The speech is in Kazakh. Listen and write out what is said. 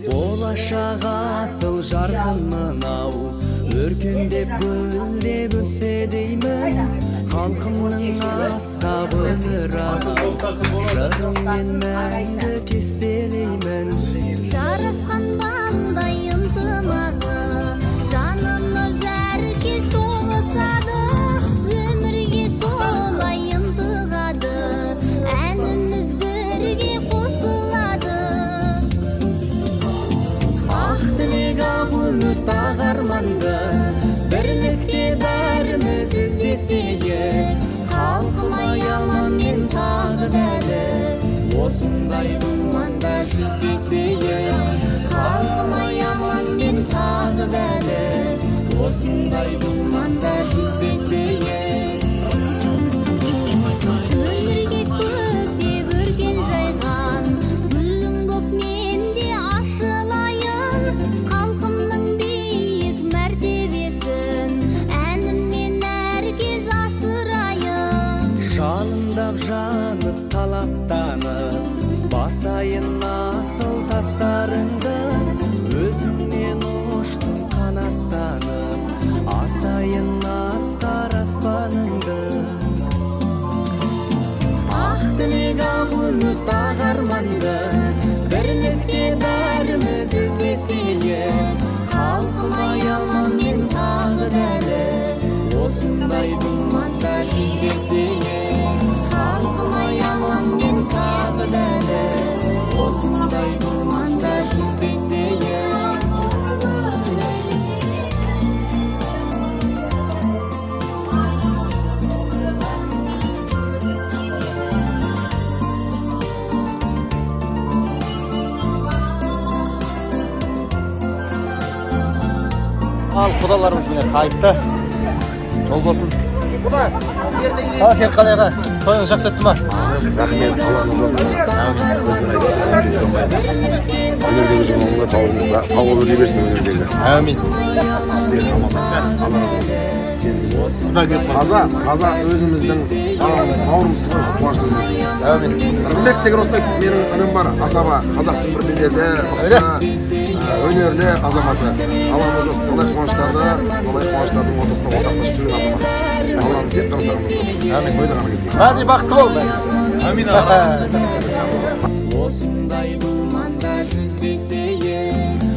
Bolaşak asıl жарқынмын ау, өркендеп гүлдеп өссе деймін, халқымның асқабы анау, жырыңмен мәңгі кестелеймін. Жарасқан бандай ынтымағы, жанымыз әркез тоғысады, өмірге солай ынтығады, әніміз бірге қосылады. Ақ тілек ақ үміт ақ арманды, бірлікте бәріміз іздесейік, қалқымай аманмен тағы дәлі, осындай думанда жүздесейік, қалқымай аманмен тағы дәлі, осындай думанда жүздесейік. Өмірге көктеп өркен жайған, гүлің боп менде ашылайын, халқымның биік мәртебесін әніммен әркез асырайын. Жалындап жанып талаптанып, басайын асыл тастарыңды, өзіңнен ұштың қанаттанып, асайын асқар аспаныңды. Ақ тілек ақ үміт ақ арманды, бірлікте бәріміз іздесейік, қалқымай аманмен тағы дәлі, осындай думанда жүздесейік, қалқымай аманмен тағы дәлі, осындай думанда жүздесейік. Al құдаларымыз міне қайтты. Жол болсын. Сау Серікқали аға, тойыңыз жақсы өтті ма? Рахмет, Алланың болсын. Өнердегі жұмылыңға тауып өте берсін өнердегі. Әмин. Істері аман. Алла разы болсын. Қаза өзіміздің бауырымыз ғой, қуашты өнердегі. Әмин. Нұрбек деген осындай менің інім бар, Асаба, қазақтың бір беделді, өнерлі азаматы. Алланың болсын, олай қуаныштардың ортасында ортақтасып жүрген азамат. Алланың тек қана сағынып болсын. Әмин. Ойдағаны келсін. Hadi бақытты бол. Әмин аға. Осындай думанда жүздесейік,